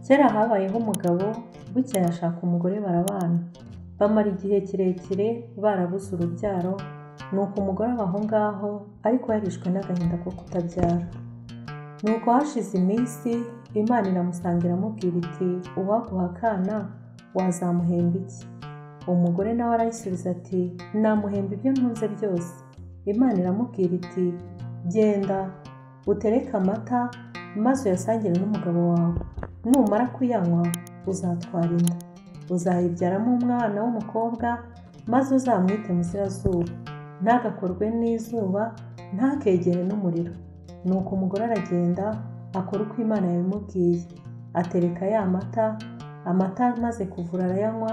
Kera habayeho umugabo bukeye ashaka umugore barabana. Bamara igihe kirekire barabuze urubyaro, nuko umugore aba aho ngaho ariko yarishwe n'agahinda ko kutabyara. Nuko hashize iminsi Imana iramusanga iramubwira iti uwaguha akana wazamuhemba iki? Umugore nawe arayisubiza ati namuhemba ibyo ntunze byose. Imana iramubwira iti genda utereke amata maze uyasangire n'umugabo wawe, numara kuyanywa uzatwara inda, uzayibyaramo umwana w'umukobwa maze uzamwite Muzirazuba, ntagakorwe n'izuba ntakegere n'umuriro. Nuko umugore aragenda akora uko Imana yabimubwiye, atereka ya mata amaze kuvura arayanywa,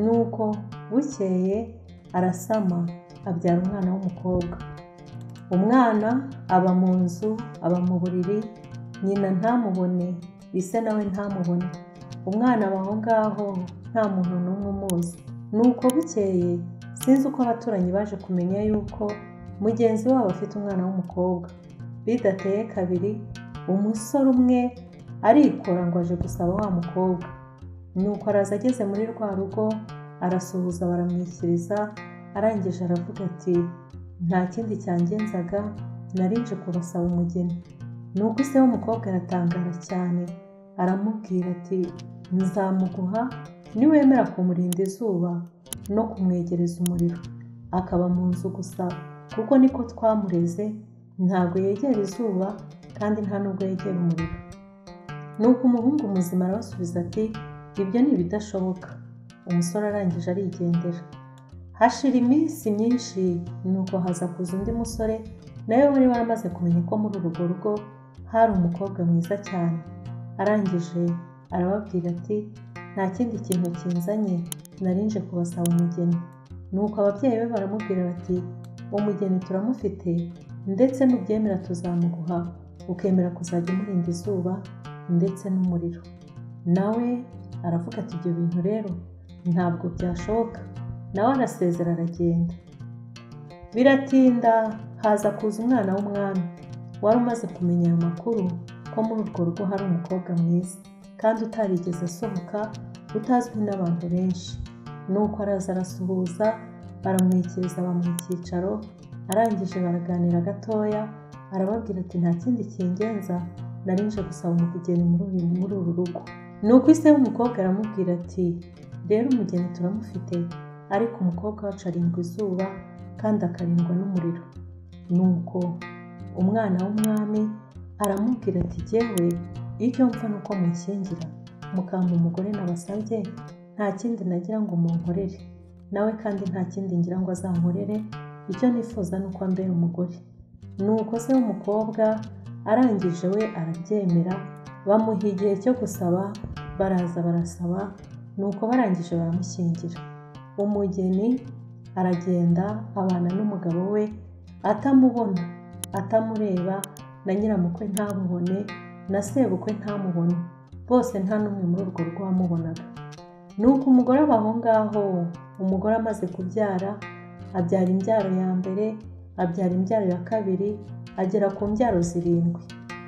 nuko bukeye arasama abyara umwana w'umukobwa. Umwana aba mu nzu, aba mu buriri, nyina ntamubone, ise nawe ntamubone. Umwana aba aho ngaho nta muntu n'umwe umuzi. Nuko bukeye sinzi uko abaturanyi baje kumenya yuko mugenzi wabo afite umwana w'umukobwa. Bidateye kabiri umusore umwe arikora ngo aje gusaba wa mukobwa. Nuko araza ageze muri rwa rugo arasuhuza baramwishyiriza, arangije aravuga ati nta kindi cyangenzaga narinje kubasaba umugeni. Nuko ise w'umukobwa aratangara cyane, aramubwira ati nzamuguha niwemera kumurinda izuba no kumwegereza umuriro, akaba mu nzu gusa kuko niko twamureze, ntabwo yegera izuba kandi nta nubwo yegera umuriro. Nuko umuhungu muzima arabasubiza ati ibyo ni ibidashoboka. Umusore arangije arigendera. Hashira iminsi myinshi, nuko haza kuza undi musore nawe wari waramaze kumenya ko muri urwo rugo hari umukobwa mwiza cyane. Arangije arababwira ati nta kindi kintu kinzanye, narinje kubasaba umugeni. Nuko ababyeyi be baramubwira bati umugeni turamufite, ndetse nubyemera tuzamuguha ukemera kuzajya umurinda izuba ndetse n'umuriro. Nawe aravuga ati ibyo bintu rero ntabwo byashoboka. Nawe arasezera aragenda. Biratinda haza kuza umwana w'umwami wari umaze kumenya ayo makuru ko muri urwo rugo hari umukobwa mwiza kandi utarigeze asohoka, utazwi n'abantu benshi. Nuko araza arasuhuza, baramwikiriza bamuha icyicaro, arangije baraganira gatoya, arababwira ati nta kindi kingenza narinje gusaba umugeni muri uru rugo. Nuko ise w'umukobwa aramubwira ati rero umugeni turamufite, ariko umukobwa wacu arindwa izuba kandi akarindwa n'umuriro. Nuko umwana w'umwami aramubwira ati jyewe icyo mpfa nuko munshyingira mukampa umugore nabasabye, nta kindi nagira ngo munkorere, nawe kandi nta kindi ngira ngo azankorere, icyo nifuza nuko ambera umugore. Nuko se w'umukobwa arangije we arabyemera, bamuha igihe cyo gusaba, baraza barasaba, nuko barangije baramushyingira. Umugeni aragenda abana n'umugabo we, atamubona, atamureba, na nyiramukwe ntamubone, na sebukwe ntamubone, bose nta n'umwe muri urwo rugo wamubonaga. Nuko umugore aba aho ngaho. Umugore amaze kubyara abyara imbyaro ya mbere, abyara imbyaro ya kabiri, agera ku mbyaro 7.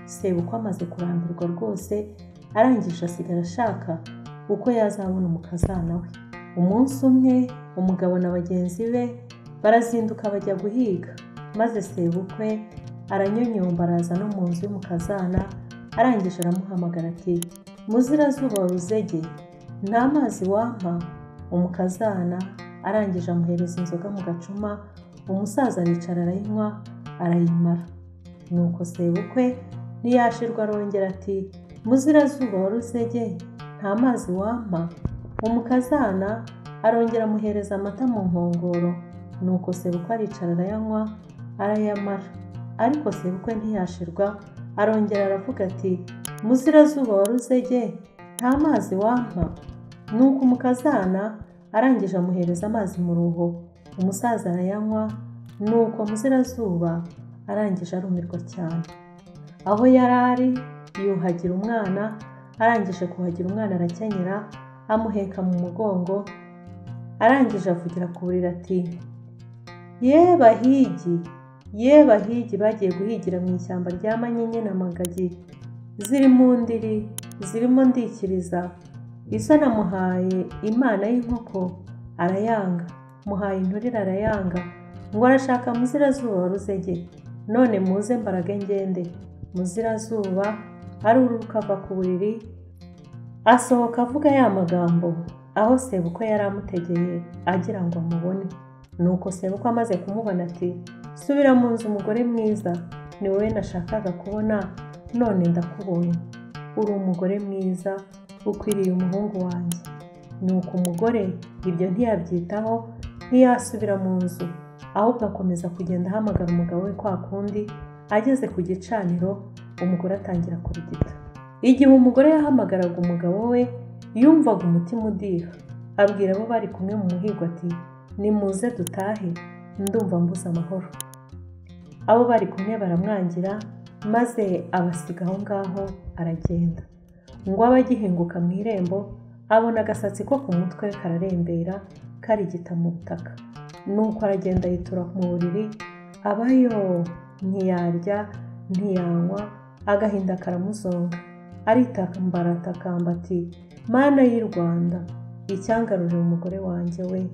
Sebukwe amaze kurambirwa rwose, arangije asigara ashaka uko yazabona umukazana we. Umunsi umwe umugabo na bagenzi be barazinduka bajya guhiga, maze sebukwe aranyonyomba araza no mu nzu y'umukazana, arangije aramuhamagara ati Muzirazuba wa Ruzege, nta mazi wampa? Umukazana arangije amuhereza inzoga mu gacuma, umusaza aricara arayinywa arayimara. Nuko sebukwe ntiyashirwa arongera ati Muzirazuba wa Ruzege, nta mazi wampa? Umukazana arongera amuhereza amata mu nkongoro. Nuko sebukwe aricara arayanywa arayamara, ariko sebukwe ntiyashirwa arongera aravuga ati Muzirazuba wa Ruzege, nta mazi wampa? Nuko umukazana arangije amuhereza amazi mu ruho, umusaza arayanywa. Nuko Muzirazuba arangije arumirwa cyane. Aho yari ari yuhagira umwana, arangije kuhagira umwana arakenyera, amuheka mu mugongo, arangije avugira ku buriri ati ye bahigi bagiye guhigira mu ishyamba rya Manyinya na Magagi ziri mu ndiri zirimo ndikiriza. Izo namuhaye imana y'inkoko arayanga, muhaye inturire arayanga, ngo arashaka Muzirazuba wa Ruzege. None muze mbarage ngende. Muzirazuba aruruka ava ku buriri, asohoka avuga ya magambo, aho sebukwe yari amutegeye agira ngo amubone. Nuko sebukwe amaze kumubona ati, subira mu nzu umugore mwiza, ni wowe nashakaga kubona, none ndakubonye. Uri umugore mwiza, ukwiriye umuhungu wanjye. Nuko umugore ibyo ntiyabyitaho, ntiyasubira mu nzu, ahubwo akomeza kugenda ahamagara umugabo we kwa kundi. Ageze ku gicaniro, umugore atangira kurigita. Igihe umugore yahamagaraga umugabo we, yumvaga umutima udiha. Abwira abo bari kumwe mu muhigo ati, nimuze dutahe, ndumva mbuze amahoro. Abo bari kumwe baramwangira, maze abasiga aho ngaho aragenda. Ngo abe agihinguka mu irembo, abona agasatsi ko ku mutwe kararembera karigita mu butaka. Nuko aragenda yitura mu buriri, abayo ntiyarya ntiyanywa, agahinda karamuzonga. Atakamba ati, Mana y'i Rwanda, icyangarurira umugore wanjye we.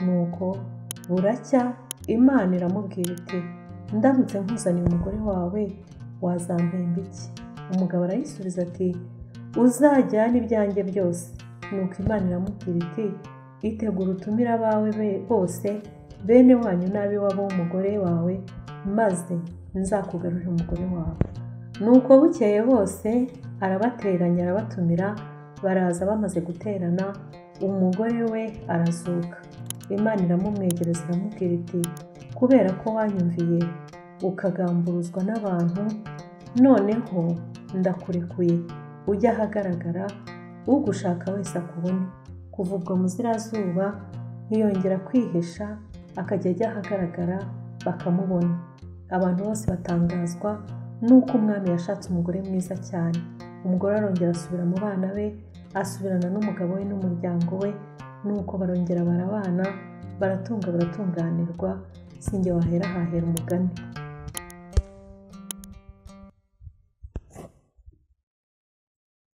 Nuko buracya Imana iramubwira iti, ndamutse nkuzaniye umugore wawe wazampemba iki? Umugabo arayisubiza ati, uzajyane ibyanjye byose. Nuko Imana iramubwira iti, itegura utumire abawe bose, bene wanyu n'ab'iwabo w'umugore wawe, maze nzakugarurira umugore wawe. Nuko bukeye bose arabateranya arabatumira, baraza. Bamaze guterana, umugore we arazuka. Imana iramumwegereza iramubwira iti, kubera ko wanyumviye ukagamburuzwa n'abantu, noneho ndakurekuye ujya ahagaragara, ugushaka wese akubone. Kuva ubwo Muzirazuba ntiyongera kwihisha, akajya ajya ahagaragara bakamubona. Abantu bose batangazwa nuko umwami yashatse umugore mwiza cyane. Umugore arongera asubira mu bana be, asubirana n'umugabo we n'umuryango we. Nuko barongera barabana, baratunga baratunganirwa. Sinjye wahera hahera umugani.